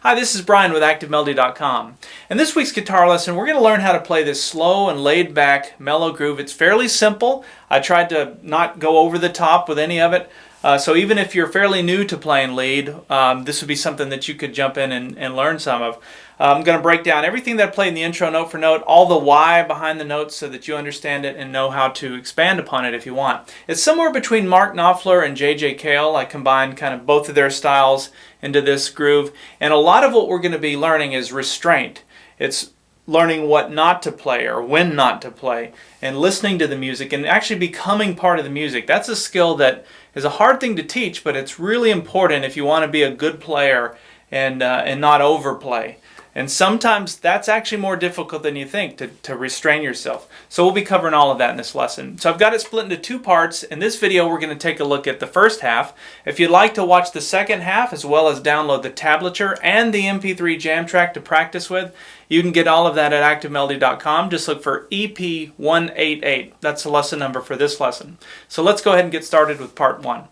Hi, this is Brian with ActiveMelody.com. In this week's guitar lesson, we're going to learn how to play this slow and laid-back mellow groove. It's fairly simple. I tried to not go over the top with any of it. So even if you're fairly new to playing lead, this would be something that you could jump in and learn some of. I'm going to break down everything that I played in the intro note for note, all the why behind the notes so that you understand it and know how to expand upon it if you want. It's somewhere between Mark Knopfler and Cale. I combined kind of both of their styles into this groove. And a lot of what we're going to be learning is restraint. It's learning what not to play or when not to play and listening to the music and actually becoming part of the music. That's a skill that is a hard thing to teach, but it's really important if you want to be a good player and not overplay. And sometimes that's actually more difficult than you think to restrain yourself. So we'll be covering all of that in this lesson. So I've got it split into two parts. In this video we're going to take a look at the first half. If you'd like to watch the second half as well as download the tablature and the MP3 jam track to practice with, you can get all of that at ActiveMelody.com. Just look for EP188. That's the lesson number for this lesson. So let's go ahead and get started with part one.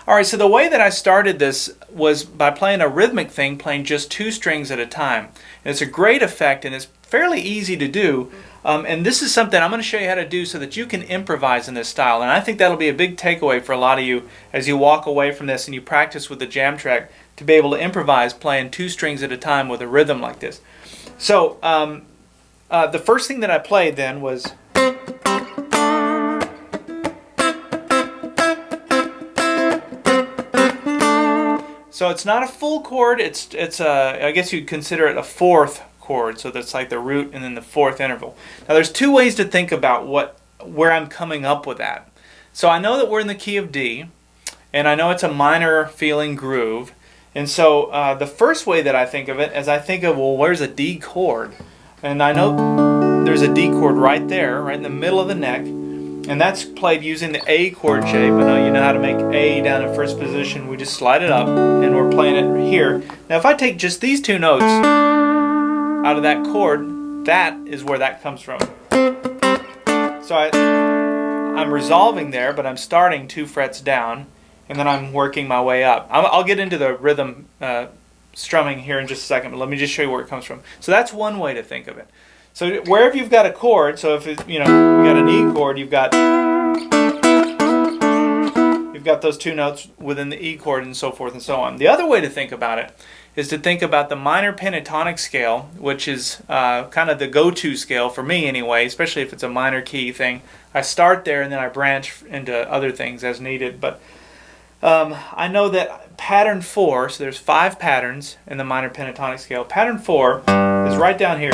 Alright, so the way that I started this was by playing a rhythmic thing, playing just two strings at a time. And it's a great effect and it's fairly easy to do. And this is something I'm going to show you how to do so that you can improvise in this style. And I think that'll be a big takeaway for a lot of you as you walk away from this and you practice with the jam track to be able to improvise playing two strings at a time with a rhythm like this. So the first thing that I played then was... So it's not a full chord, it's I guess you'd consider it a fourth chord, so that's like the root and then the fourth interval. Now there's two ways to think about where I'm coming up with that. So I know that we're in the key of D, and I know it's a minor feeling groove, and so the first way that I think of it is I think of, well, where's a D chord? And I know there's a D chord right there, right in the middle of the neck. And that's played using the A chord shape. I know you know how to make A down in first position. We just slide it up, and we're playing it here. Now if I take just these two notes out of that chord, that is where that comes from. So I'm resolving there, but I'm starting 2 frets down, and then I'm working my way up. I'll get into the rhythm strumming here in just a second, but let me just show you where it comes from. So that's one way to think of it. So wherever you've got a chord, so if you got an E chord, you've got those two notes within the E chord and so forth and so on. The other way to think about it is to think about the minor pentatonic scale, which is kind of the go-to scale for me anyway, especially if it's a minor key thing. I start there and then I branch into other things as needed. But I know that pattern 4, so there's 5 patterns in the minor pentatonic scale. Pattern 4 is right down here.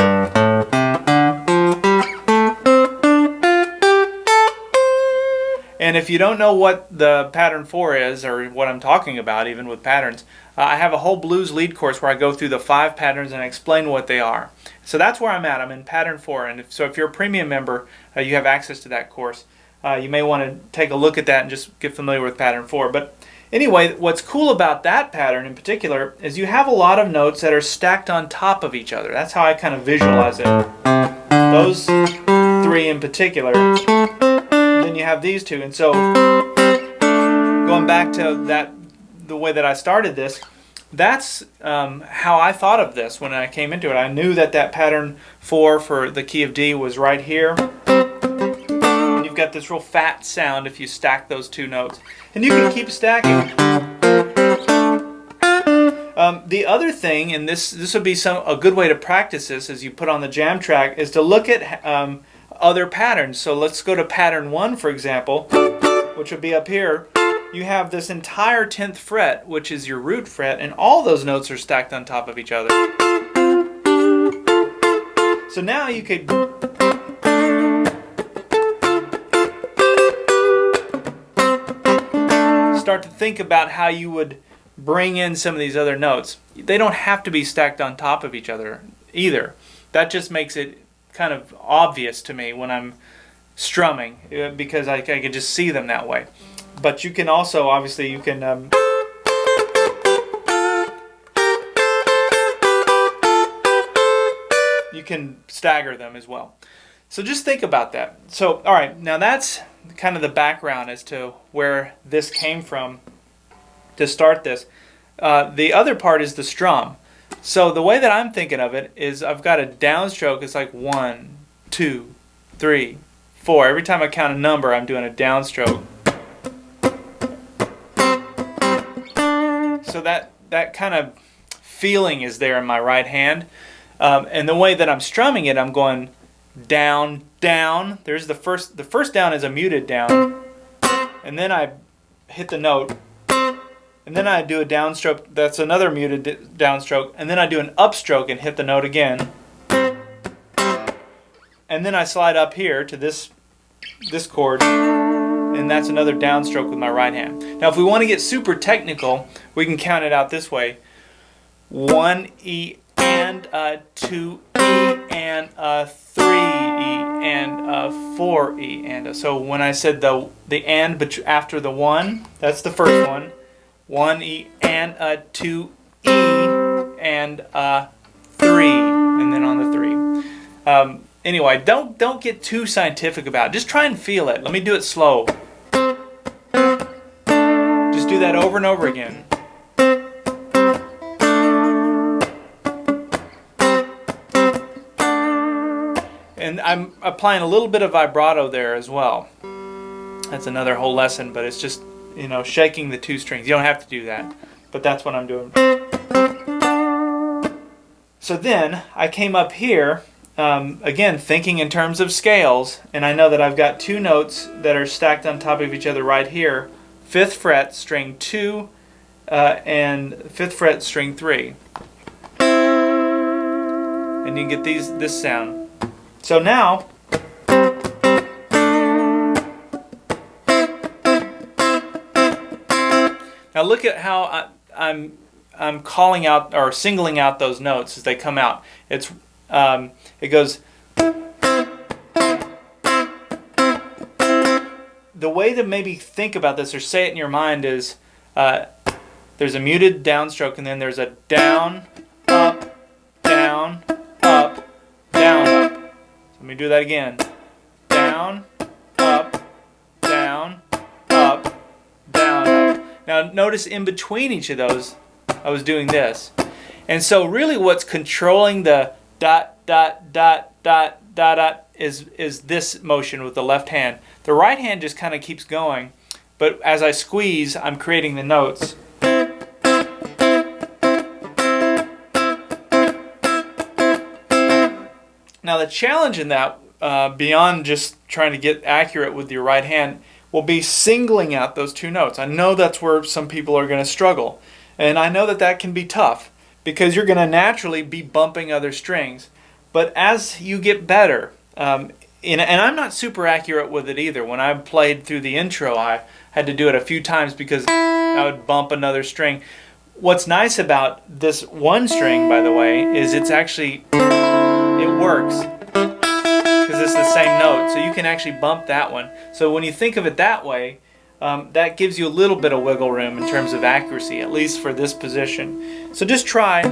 And if you don't know what the pattern 4 is, or what I'm talking about even with patterns, I have a whole blues lead course where I go through the 5 patterns and I explain what they are. So that's where I'm at. I'm in pattern 4. And so if you're a premium member, you have access to that course. You may want to take a look at that and just get familiar with pattern 4. But anyway, what's cool about that pattern in particular is you have a lot of notes that are stacked on top of each other. That's how I kind of visualize it. Those 3 in particular. Then you have these 2, and so going back to the way that I started this, that's how I thought of this when I came into it. I knew that pattern 4 for the key of D was right here. And you've got this real fat sound if you stack those 2 notes, and you can keep stacking. The other thing, and this would be a good way to practice this as you put on the jam track, is to look at other patterns. So let's go to pattern 1, for example, which would be up here. You have this entire 10th fret, which is your root fret, and all those notes are stacked on top of each other. So now you could start to think about how you would bring in some of these other notes. They don't have to be stacked on top of each other either. That just makes it kind of obvious to me when I'm strumming, because I can just see them that way. But you can also, obviously, you can stagger them as well. So just think about that. So, all right, now that's kind of the background as to where this came from to start this. The other part is the strum. So the way that I'm thinking of it is I've got a downstroke. It's like 1, 2, 3, 4. Every time I count a number, I'm doing a downstroke. So that kind of feeling is there in my right hand. And the way that I'm strumming it, I'm going down, down. There's the first down is a muted down. And then I hit the note. And then I do a downstroke. That's another muted downstroke. And then I do an upstroke and hit the note again. And then I slide up here to this chord. And that's another downstroke with my right hand. Now if we want to get super technical, we can count it out this way. 1 E and a 2 E and a 3 E and a 4 E and a. So when I said the and but after the 1, that's the first one. 1 E and a 2 E and a 3, and then on the 3. Anyway, don't get too scientific about it. Just try and feel it. Let me do it slow. Just do that over and over again. And I'm applying a little bit of vibrato there as well. That's another whole lesson, but it's just, you know, shaking the 2 strings. You don't have to do that, but that's what I'm doing. So then I came up here, again thinking in terms of scales, and I know that I've got 2 notes that are stacked on top of each other right here. 5th fret, string 2, and 5th fret, string 3. And you get this sound. So now, look at how I'm calling out or singling out those notes as they come out. It goes. The way to maybe think about this or say it in your mind is there's a muted downstroke and then there's a down, up, down, up, down, up. Let me do that again. Down, up, down, up, down, up. Now notice in between each of those, I was doing this. And so really what's controlling the dot, dot, dot, dot, dot, dot is this motion with the left hand. The right hand just kind of keeps going, but as I squeeze, I'm creating the notes. Now the challenge in that, beyond just trying to get accurate with your right hand, will be singling out those 2 notes. I know that's where some people are going to struggle. And I know that can be tough because you're going to naturally be bumping other strings. But as you get better, and I'm not super accurate with it either. When I played through the intro, I had to do it a few times because I would bump another string. What's nice about this one string, by the way, is it works because it's the same note. So you can actually bump that one. So when you think of it that way, that gives you a little bit of wiggle room in terms of accuracy, at least for this position. So just try.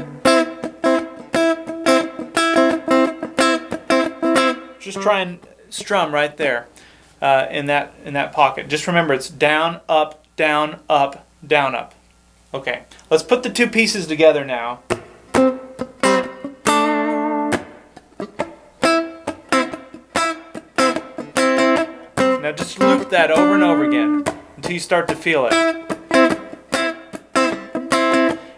Just try and strum right there in that pocket. Just remember it's down, up, down, up, down, up. Okay, let's put the 2 pieces together now. Now just loop that over and over again until you start to feel it.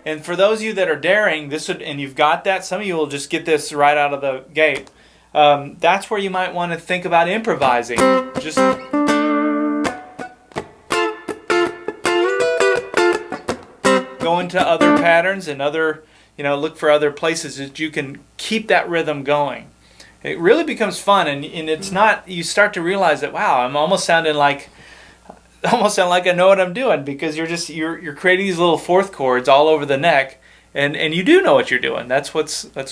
And for those of you that are daring, and you've got that, some of you will just get this right out of the gate. That's where you might want to think about improvising. Just go into other patterns and look for other places that you can keep that rhythm going. It really becomes fun, and it's not. You start to realize that, wow, I'm almost sounding like I know what I'm doing, because you're creating these little fourth chords all over the neck, and you do know what you're doing. That's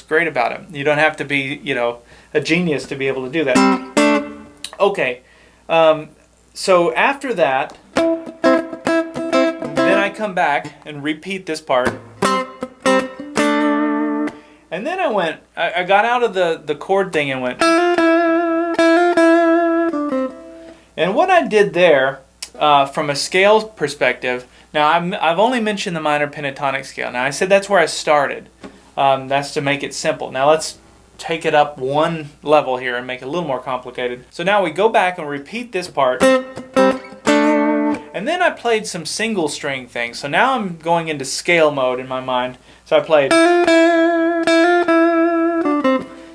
great about it. You don't have to be a genius to be able to do that. Okay, so after that, then I come back and repeat this part. And then I got out of the chord thing and went. And what I did there, from a scale perspective, now I've only mentioned the minor pentatonic scale. Now I said that's where I started. That's to make it simple. Now let's take it up one level here and make it a little more complicated. So now we go back and repeat this part. And then I played some single string things. So now I'm going into scale mode in my mind. So I played.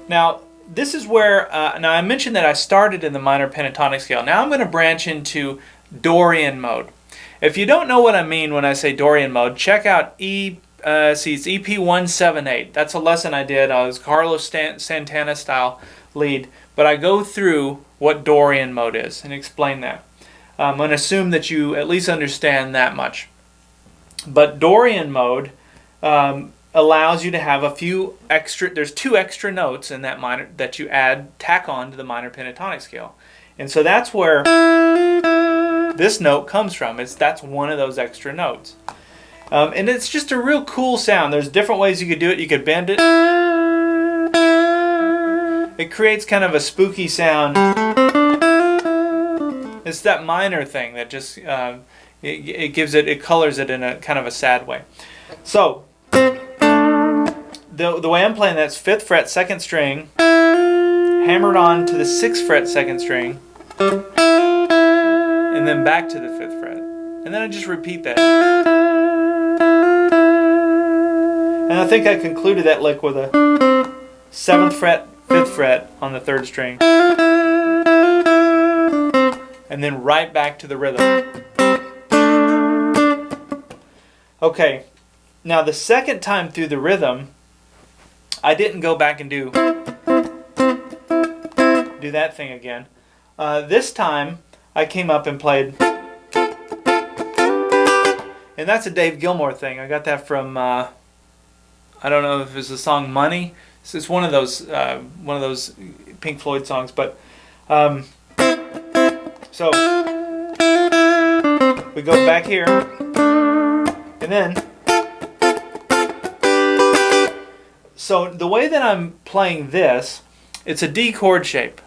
Now, this is where, now I mentioned that I started in the minor pentatonic scale. Now I'm going to branch into Dorian mode. If you don't know what I mean when I say Dorian mode, check out it's EP188. That's a lesson I did. I was Carlos Santana style lead. But I go through what Dorian mode is and explain that. I'm going to assume that you at least understand that much. But Dorian mode allows you to have there's two extra notes in that minor that you tack on to the minor pentatonic scale. And so that's where this note comes from. That's one of those extra notes. And it's just a real cool sound. There's different ways you could do it. You could bend it. It creates kind of a spooky sound. It's that minor thing that just it colors it in a kind of a sad way. So the way I'm playing that's 5th fret 2nd string hammered on to the 6th fret 2nd string and then back to the 5th fret, and then I just repeat that. And I think I concluded that lick with a 7th fret 5th fret on the 3rd string, and then right back to the rhythm. Okay, now the second time through the rhythm, I didn't go back and do that thing again. This time, I came up and played, and that's a Dave Gilmour thing. I got that from I don't know if it's the song "Money." It's one of those Pink Floyd songs, but so we go back here, and then. So the way that I'm playing this, it's a D chord shape.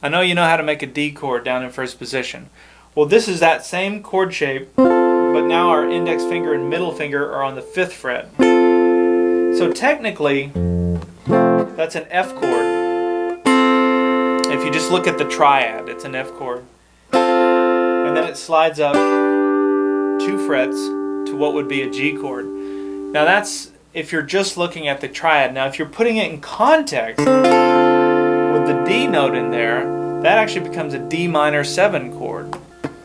I know you know how to make a D chord down in first position. Well, this is that same chord shape, but now our index finger and middle finger are on the 5th fret. So technically, that's an F chord. If you just look at the triad, it's an F chord. And then it slides up 2 frets to what would be a G chord. Now that's if you're just looking at the triad. Now if you're putting it in context with the D note in there, that actually becomes a D minor 7 chord.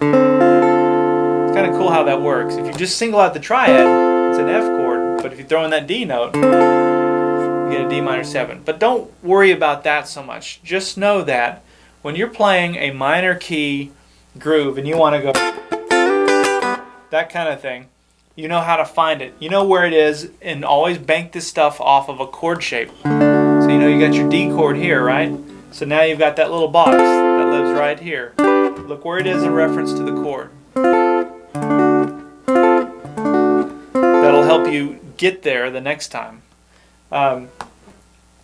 It's kind of cool how that works. If you just single out the triad, it's an F chord, but if you throw in that D note, you get a D minor 7. But don't worry about that so much. Just know that when you're playing a minor key groove and you want to go that kind of thing, you know how to find it. You know where it is, and always bank this stuff off of a chord shape. So you know you got your D chord here, right? So now you've got that little box that lives right here. Look where it is in reference to the chord. That'll help you get there the next time.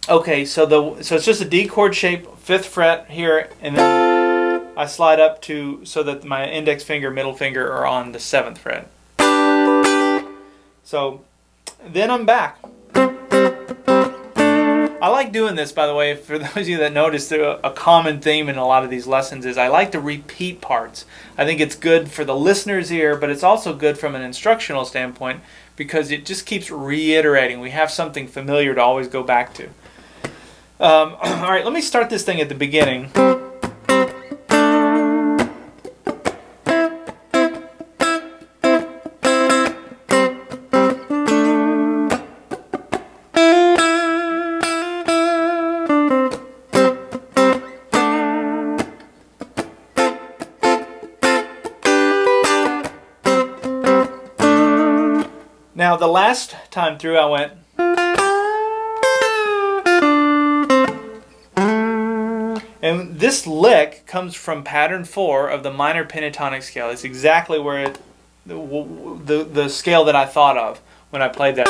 Okay, so it's just a D chord shape, 5th fret here, and then I slide up to so that my index finger, middle finger are on the 7th fret. So then I'm back. I like doing this, by the way, for those of you that notice, a common theme in a lot of these lessons is I like to repeat parts. I think it's good for the listener's ear, but it's also good from an instructional standpoint because it just keeps reiterating. We have something familiar to always go back to. All right, let me start this thing at the beginning. Now the last time through I went, and this lick comes from pattern 4 of the minor pentatonic scale. It's exactly where the scale that I thought of when I played that.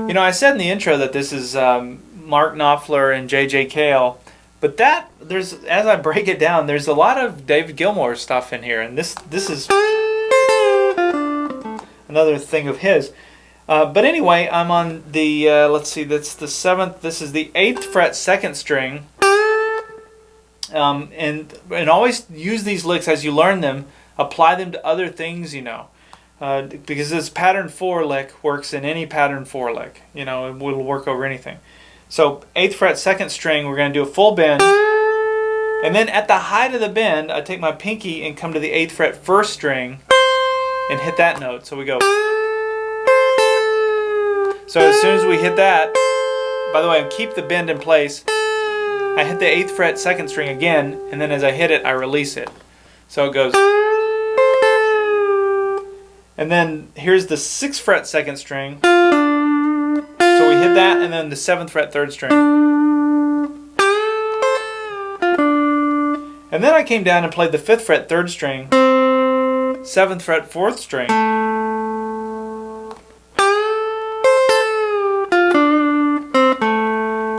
You know, I said in the intro that this is Mark Knopfler and Cale, but as I break it down, there's a lot of David Gilmour stuff in here, and this is another thing of his. But anyway, I'm on the, let's see, that's the 7th, this is the 8th fret 2nd string. And always use these licks as you learn them, apply them to other things, you know. Because this pattern 4 lick works in any pattern 4 lick. You know, it will work over anything. So 8th fret 2nd string, we're going to do a full bend. And then at the height of the bend, I take my pinky and come to the 8th fret 1st string and hit that note. So we go. So as soon as we hit that, by the way, keep the bend in place. I hit the 8th fret 2nd string again, and then as I hit it, I release it. So it goes. And then here's the 6th fret 2nd string. So we hit that, and then the 7th fret 3rd string. And then I came down and played the 5th fret 3rd string, 7th fret 4th string.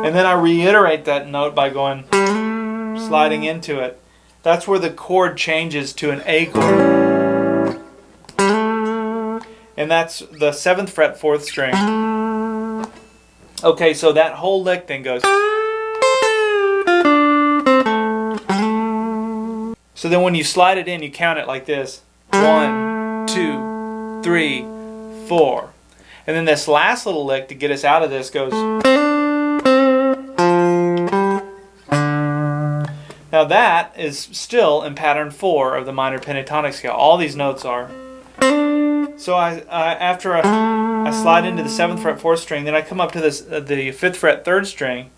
And then I reiterate that note by going, sliding into it. That's where the chord changes to an A chord. And that's the 7th fret 4th string. Okay, so that whole lick then goes. So then when you slide it in, you count it like this. 1, 2, 3, 4. And then this last little lick to get us out of this goes. Now that is still in pattern 4 of the minor pentatonic scale. All these notes are. So after I slide into the 7th fret 4th string, then I come up to this the 5th fret 3rd string,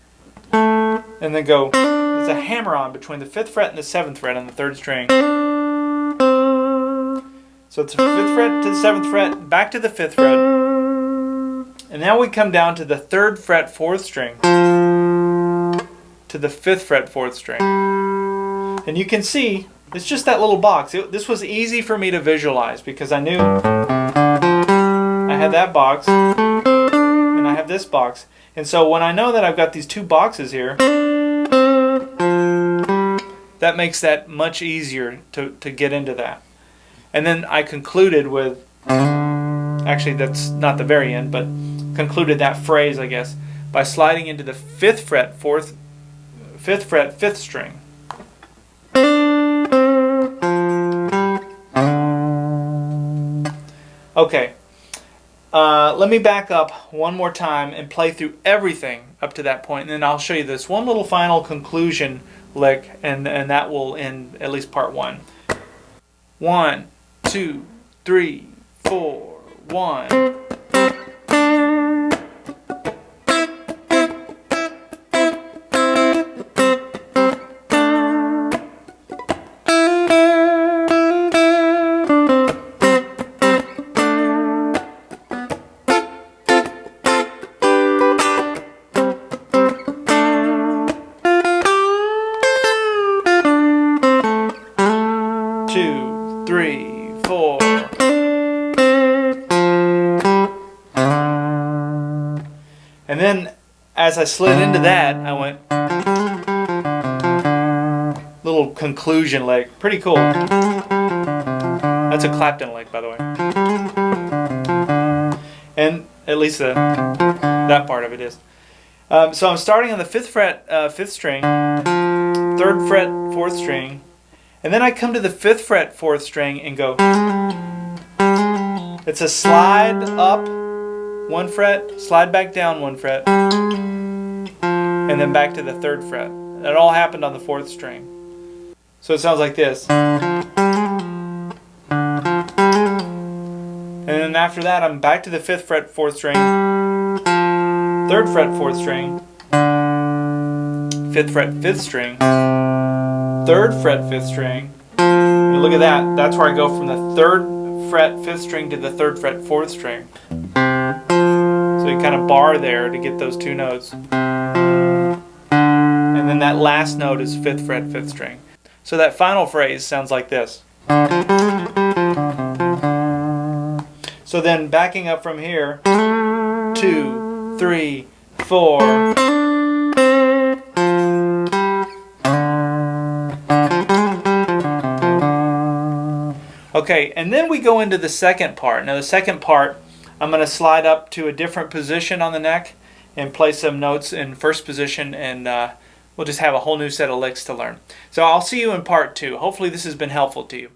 and then go. There's a hammer on between the 5th fret and the 7th fret on the 3rd string. So it's the 5th fret to the 7th fret, back to the 5th fret, and now we come down to the 3rd fret 4th string, to the 5th fret 4th string. And you can see, it's just that little box. This was easy for me to visualize because I knew I had that box and I have this box. And so when I know that I've got these two boxes here, that makes that much easier to get into that. And then I concluded with, actually that's not the very end, but concluded that phrase, I guess, by sliding into the 5th fret 5th fret 5th string. Okay, let me back up one more time and play through everything up to that point, and then I'll show you this one little final conclusion lick, and that will end at least part 1. 1, 2, 3, 4, 1. 2, 3, 4. And then as I slid into that, I went little conclusion lick. Pretty cool. That's a Clapton lick, by the way. And at least that part of it is. So I'm starting on the 5th fret 5th string, 3rd fret 4th string, and then I come to the 5th fret 4th string and go. It's a slide up 1 fret, slide back down 1 fret, and then back to the 3rd fret. It all happened on the 4th string. So it sounds like this. And then after that, I'm back to the 5th fret, 4th string, 3rd fret, 4th string, 5th fret, 5th string, 3rd fret, 5th string. And look at that. That's where I go from the 3rd fret, 5th string to the 3rd fret, 4th string. So you kind of bar there to get those 2 notes. And then that last note is 5th fret, 5th string. So that final phrase sounds like this. So then backing up from here, 2, 3, 4. Okay, and then we go into the second part. Now the second part, I'm going to slide up to a different position on the neck and play some notes in first position, and we'll just have a whole new set of licks to learn. So I'll see you in part 2. Hopefully this has been helpful to you.